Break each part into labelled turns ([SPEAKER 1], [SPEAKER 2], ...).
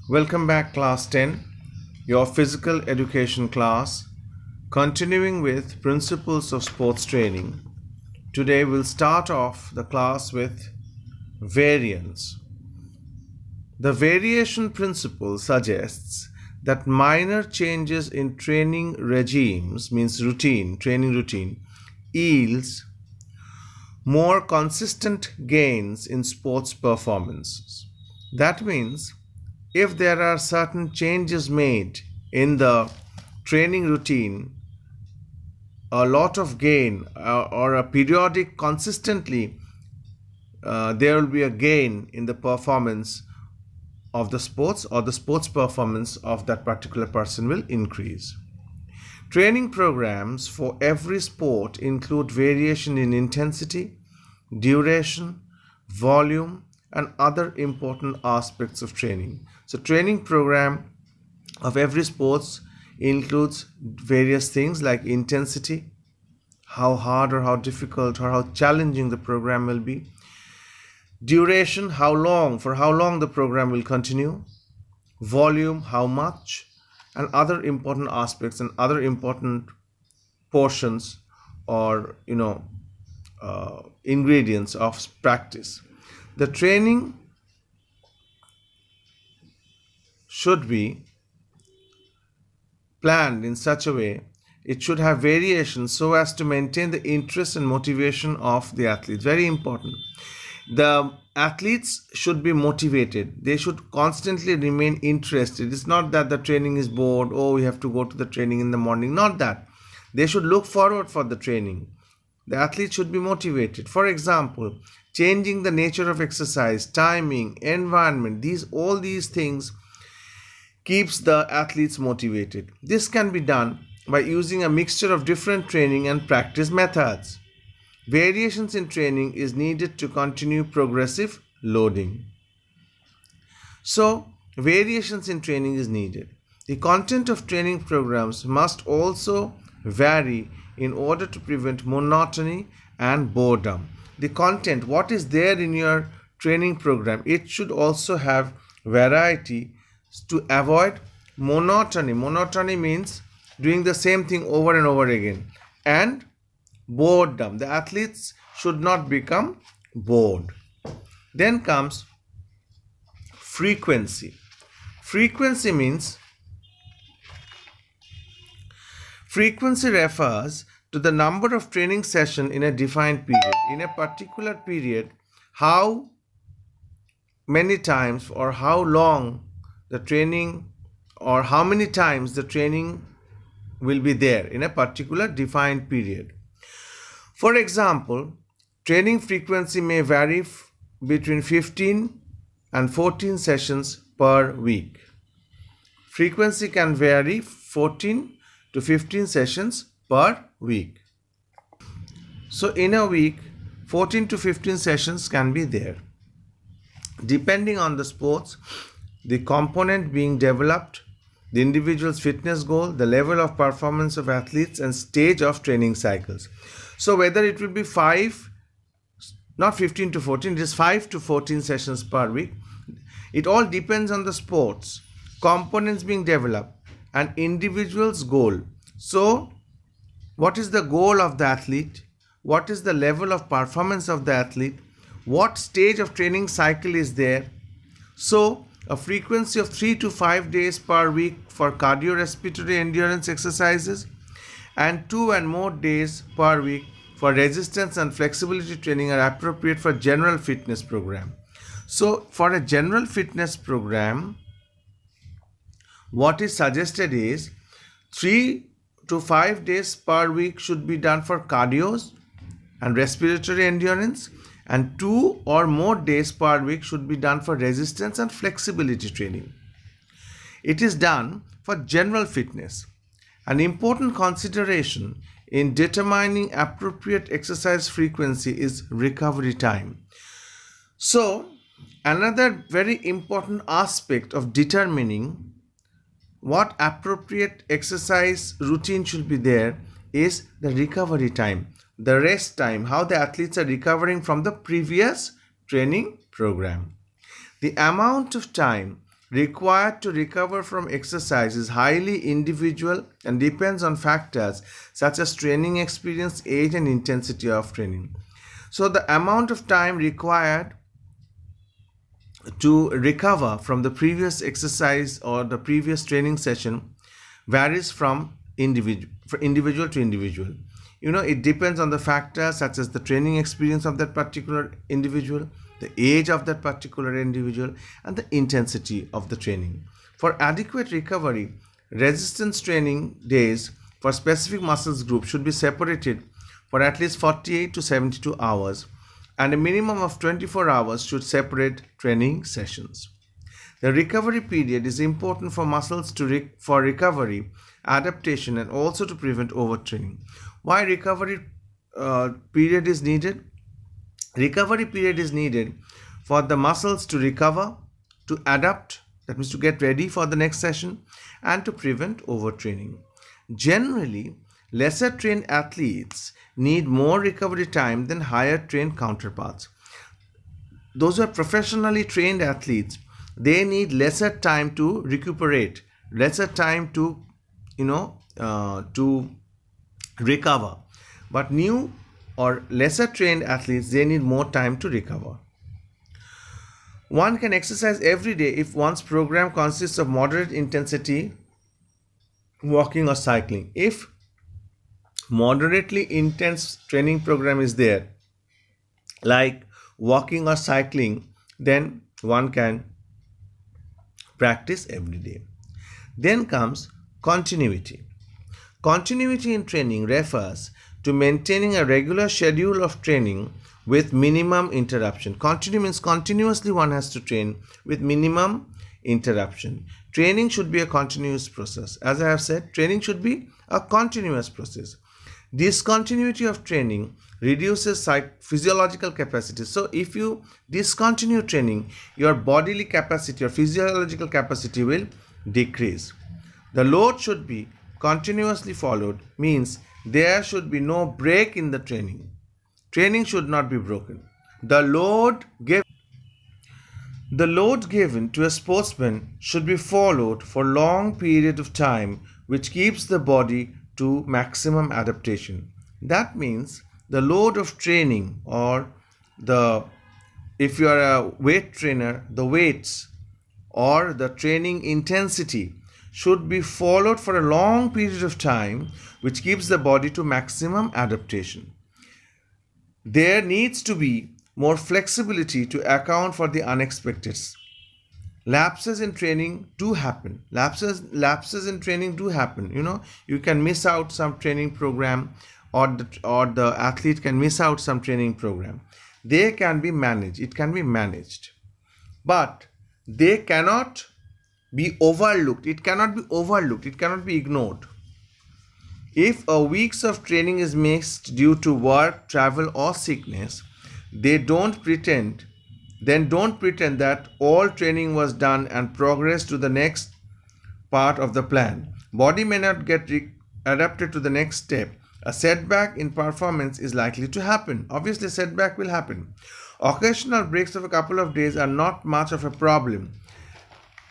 [SPEAKER 1] Welcome back, Class 10, your physical education class, continuing with Principles of Sports Training. Today we'll start off the class with variance. The variation principle suggests that minor changes in training regimes, means training routine, yields more consistent gains in sports performances. That means if there are certain changes made in the training routine, a lot of gain or a periodic consistently, there will be a gain in the performance of the sports, or the sports performance of that particular person will increase. Training programs for every sport include variation in intensity, duration, volume, and other important aspects of training. So training program of every sports includes various things like intensity, how hard or how difficult or how challenging the program will be, duration, for how long the program will continue, volume, how much, and other important aspects and other important portions or ingredients of practice. The training should be planned in such a way it should have variations so as to maintain the interest and motivation of the athletes. Very important. The athletes should be motivated. They should constantly remain interested. It's not that the training is bored, we have to go to the training in the morning. Not that. They should look forward for the training. The athlete should be motivated. For example, changing the nature of exercise, timing, environment, all these things keeps the athletes motivated. This can be done by using a mixture of different training and practice methods. Variations in training is needed to continue progressive loading. So, variations in training is needed. The content of training programs must also vary in order to prevent monotony and boredom. The content, what is there in your training program, it should also have variety to avoid monotony. Monotony means doing the same thing over and over again. And boredom. The athletes should not become bored. Then comes frequency. Frequency refers to the number of training sessions in a defined period. In a particular period, how many times or how long the training or how many times the training will be there in a particular defined period. For example, training frequency may vary between 15 and 14 sessions per week. Frequency can vary 14 to 15 sessions per week. So in a week, 14 to 15 sessions can be there. Depending on the sports, the component being developed, the individual's fitness goal, the level of performance of athletes, and stage of training cycles. So whether it will be not 15 to 14, it is 5 to 14 sessions per week. It all depends on the sports, components being developed, and individual's goal. So what is the goal of the athlete? What is the level of performance of the athlete? What stage of training cycle is there? So a frequency of 3 to 5 days per week for cardiorespiratory endurance exercises and 2 and more days per week for resistance and flexibility training are appropriate for general fitness program. So for a general fitness program, what is suggested is 3 to 5 days per week should be done for cardios and respiratory endurance, and 2 or more days per week should be done for resistance and flexibility training. It is done for general fitness. An important consideration in determining appropriate exercise frequency is recovery time. So, another very important aspect of determining what appropriate exercise routine should be there is the recovery time, the rest time, how the athletes are recovering from the previous training program. The amount of time required to recover from exercise is highly individual and depends on factors such as training experience, age, and intensity of training. So, the amount of time required to recover from the previous exercise or the previous training session varies from individual to individual. It depends on the factors such as the training experience of that particular individual, the age of that particular individual, and the intensity of the training. For adequate recovery, resistance training days for specific muscles group should be separated for at least 48 to 72 hours, and a minimum of 24 hours should separate training sessions. The recovery period is important for muscles for recovery, adaptation, and also to prevent overtraining. Why recovery period is needed? Recovery period is needed for the muscles to recover, to adapt, that means to get ready for the next session, and to prevent overtraining. Generally, lesser trained athletes need more recovery time than higher trained counterparts. Those who are professionally trained athletes, they need lesser time to recuperate, lesser time to recover. But new or lesser trained athletes, they need more time to recover. One can exercise every day if one's program consists of moderate intensity walking or cycling. If moderately intense training program is there, like walking or cycling, then one can practice every day. Then comes continuity. Continuity in training refers to maintaining a regular schedule of training with minimum interruption. Continue means continuously one has to train with minimum interruption. Training should be a continuous process. As I have said, training should be a continuous process. Discontinuity of training reduces physiological capacity. So if you discontinue training, your bodily capacity, your physiological capacity will decrease. The load should be continuously followed, means there should be no break in the training. Training should not be broken. The load given to a sportsman should be followed for long period of time, which keeps the body to maximum adaptation. That means the load of training, or if you are a weight trainer, the weights or the training intensity should be followed for a long period of time, which keeps the body to maximum adaptation. There needs to be more flexibility to account for the unexpected. Lapses in training do happen. Lapses in training do happen. You can miss out some training program, or the athlete can miss out some training program. They can be managed. It can be managed, but they cannot be overlooked. It cannot be overlooked. It cannot be ignored. If a weeks of training is missed due to work, travel, or sickness, don't pretend that all training was done and progress to the next part of the plan. Body may not get adapted to the next step. A setback in performance is likely to happen. Obviously, setback will happen. Occasional breaks of a couple of days are not much of a problem,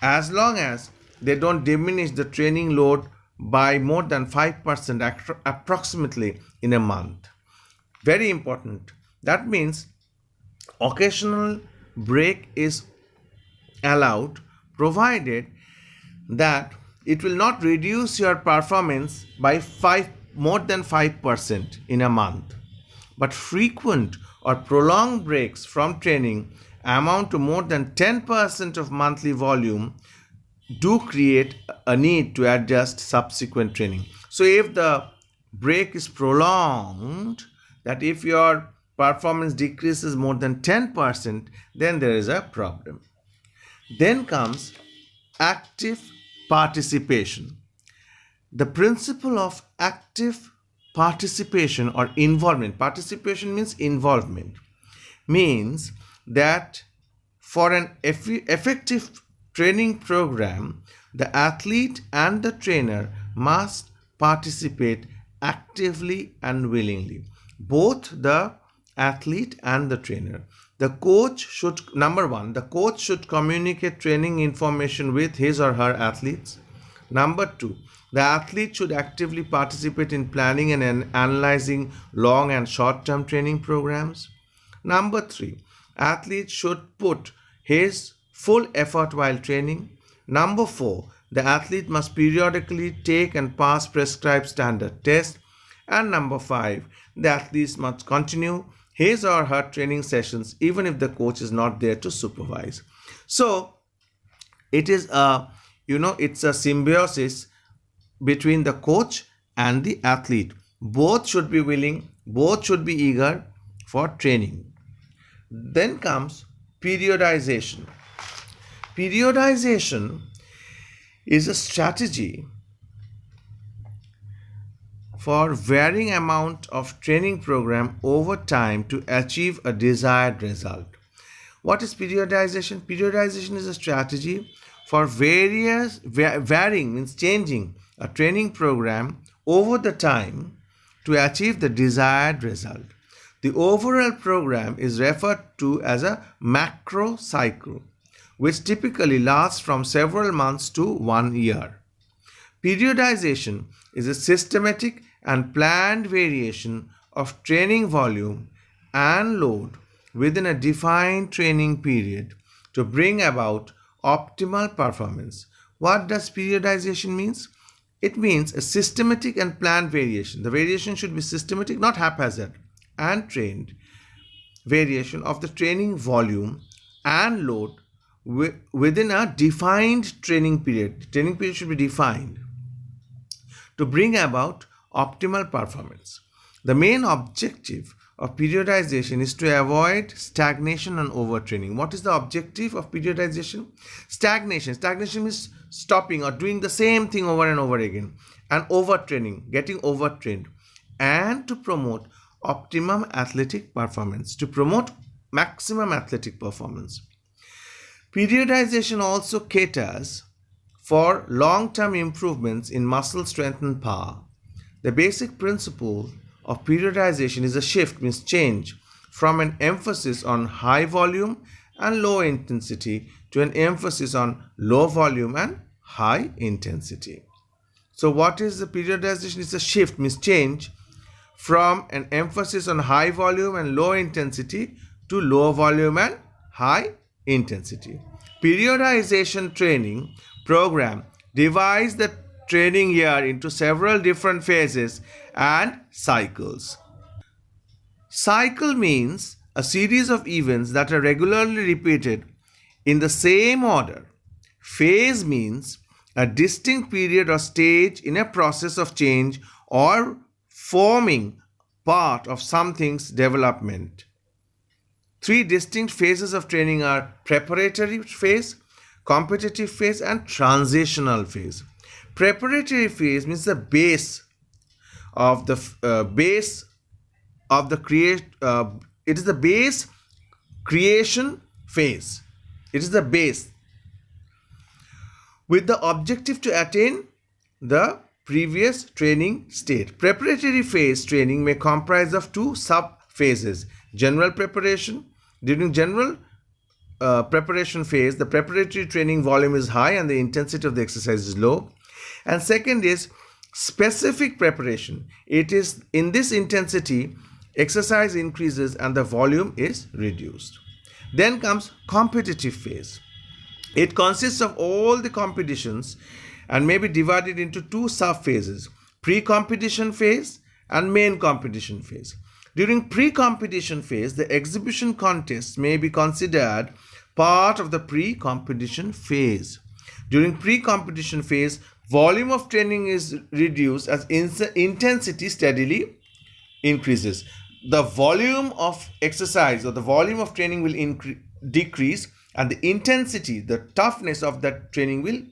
[SPEAKER 1] as long as they don't diminish the training load by more than 5% approximately in a month. Very important. That means occasional break is allowed, provided that it will not reduce your performance by more than 5% in a month. But frequent or prolonged breaks from training amount to more than 10% of monthly volume do create a need to adjust subsequent training. So if the break is prolonged, that if your performance decreases more than 10%, then there is a problem. Then comes active participation. The principle of active participation or involvement. Participation means involvement. Means that for an effective training program, the athlete and the trainer must participate actively and willingly. Both the athlete and the trainer. The coach should, number one, the coach should communicate training information with his or her athletes. Number two, the athlete should actively participate in planning and analyzing long and short term training programs. Number three, athletes should put his full effort while training. Number four, the athlete must periodically take and pass prescribed standard tests. And number five, the athlete must continue his or her training sessions even if the coach is not there to supervise. So it is it's a symbiosis between the coach and the athlete. Both should be willing, both should be eager for training. Then comes periodization. Periodization is a strategy for varying amount of training program over time to achieve a desired result. What is periodization? Periodization is a strategy for varying, means changing a training program over the time to achieve the desired result. The overall program is referred to as a macro cycle, which typically lasts from several months to 1 year. Periodization is a systematic and planned variation of training volume and load within a defined training period to bring about optimal performance. What does periodization means? It means a systematic and planned variation. The variation should be systematic, not haphazard, and trained variation of the training volume and load within a defined training period. Training period should be defined to bring about optimal performance. The main objective of periodization is to avoid stagnation and overtraining. What is the objective of periodization? Stagnation. Stagnation means stopping or doing the same thing over and over again. And overtraining, getting overtrained. And to promote optimum athletic performance, to promote maximum athletic performance. Periodization also caters for long-term improvements in muscle strength and power. The basic principle of periodization is a shift, means change, from an emphasis on high volume and low intensity to an emphasis on low volume and high intensity. So what is the periodization? It's a shift, means change, from an emphasis on high volume and low intensity to low volume and high intensity. Periodization training program divides the training year into several different phases and cycles. Cycle means a series of events that are regularly repeated in the same order. Phase means a distinct period or stage in a process of change or forming part of something's development. Three distinct phases of training are preparatory phase, competitive phase, and transitional phase. Preparatory phase means the base of the it is the base creation phase. It is the base with the objective to attain the previous training state. Preparatory phase training may comprise of two sub phases: general preparation. During general preparation phase, the preparatory training volume is high and the intensity of the exercise is low. And second is specific preparation. It is in this intensity exercise increases and the volume is reduced. Then comes competitive phase. It consists of all the competitions and may be divided into two sub phases: pre-competition phase and main competition phase. During pre-competition phase, the exhibition contests may be considered part of the pre-competition phase. During pre-competition phase, volume of training is reduced as intensity steadily increases. The volume of exercise or the volume of training will decrease, and the intensity, the toughness of that training will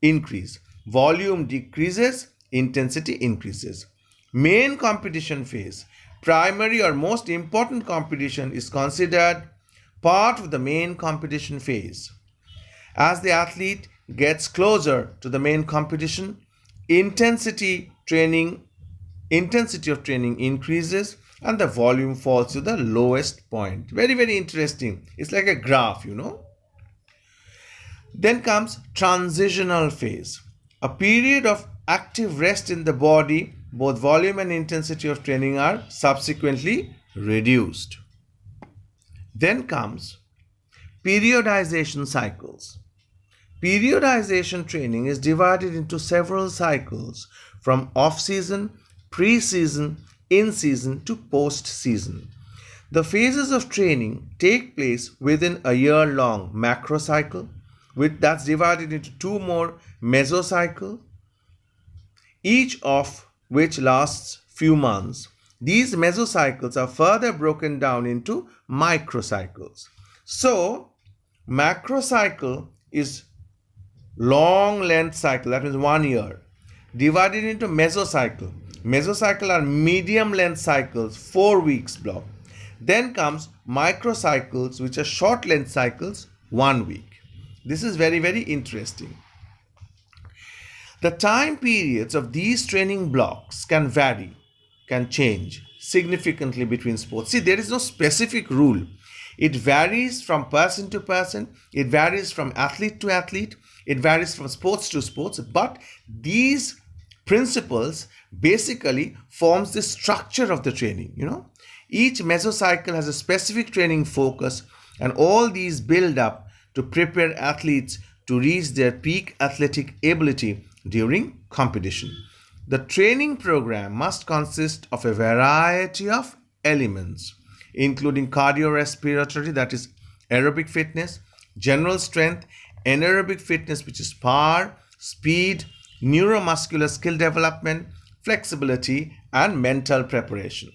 [SPEAKER 1] increase. Volume decreases, intensity increases. Main competition phase. Primary or most important competition is considered part of the main competition phase. As the athlete gets closer to the main competition, intensity of training increases and the volume falls to the lowest point. Very, very interesting. It's like a graph, you know. Then comes transitional phase, a period of active rest in the body. Both volume and intensity of training are subsequently reduced. Then comes periodization cycles. Periodization training is divided into several cycles from off-season, pre-season, in-season to post-season. The phases of training take place within a year-long macro cycle, that's divided into two more mesocycles, each of which lasts few months. These mesocycles are further broken down into microcycles. So, macrocycle is long length cycle, that means 1 year, divided into mesocycle. Mesocycle are medium length cycles, 4 weeks block. Then comes microcycles, which are short length cycles, 1 week. This is very, very interesting. The time periods of these training blocks can vary, can change significantly between sports. See, there is no specific rule. It varies from person to person, it varies from athlete to athlete, it varies from sports to sports, but these principles basically forms the structure of the training, you know. Each mesocycle has a specific training focus, and all these build up to prepare athletes to reach their peak athletic ability during competition. The training program must consist of a variety of elements, including cardiorespiratory, that is aerobic fitness, general strength, anaerobic fitness, which is power, speed, neuromuscular skill development, flexibility, and mental preparation.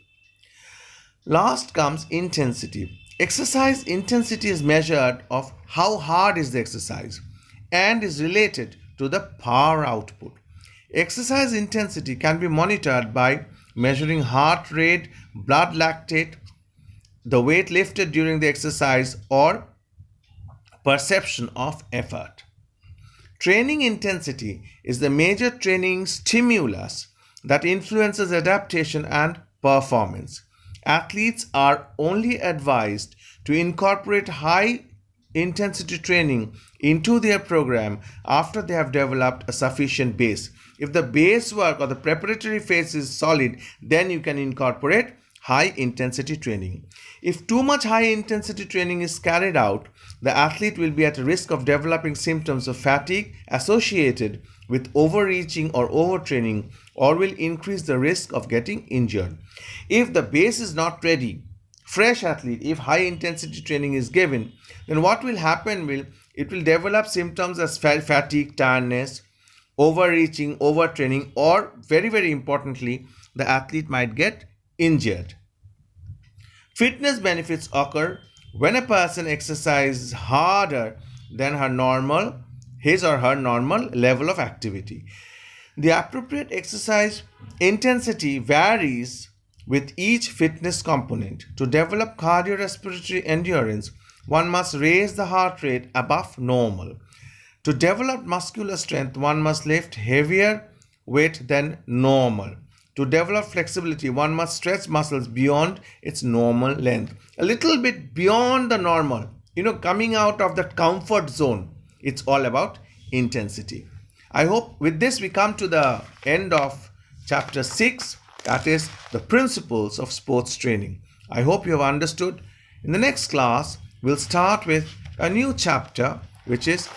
[SPEAKER 1] Last comes intensity. Exercise intensity is measured of how hard is the exercise and is related to the power output. Exercise intensity can be monitored by measuring heart rate, blood lactate, the weight lifted during the exercise, or perception of effort. Training intensity is the major training stimulus that influences adaptation and performance. Athletes are only advised to incorporate high intensity training into their program after they have developed a sufficient base. If the base work or the preparatory phase is solid, then you can incorporate high intensity training. If too much high intensity training is carried out, the athlete will be at risk of developing symptoms of fatigue associated with overreaching or overtraining, or will increase the risk of getting injured. If the base is not ready, fresh athlete, if high intensity training is given, then what will happen will, it will develop symptoms as fatigue, tiredness, overreaching, overtraining, or very, very importantly, the athlete might get injured. Fitness benefits occur when a person exercises harder than his or her normal level of activity. The appropriate exercise intensity varies with each fitness component. To develop cardiorespiratory endurance, one must raise the heart rate above normal. To develop muscular strength, one must lift heavier weight than normal. To develop flexibility, one must stretch muscles beyond its normal length. A little bit beyond the normal, coming out of that comfort zone. It's all about intensity. I hope with this we come to the end of chapter 6, that is the principles of sports training. I hope you have understood. In the next class, we'll start with a new chapter, which is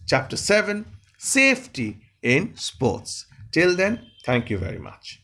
[SPEAKER 1] chapter 7, safety in sports. Till then, thank you very much.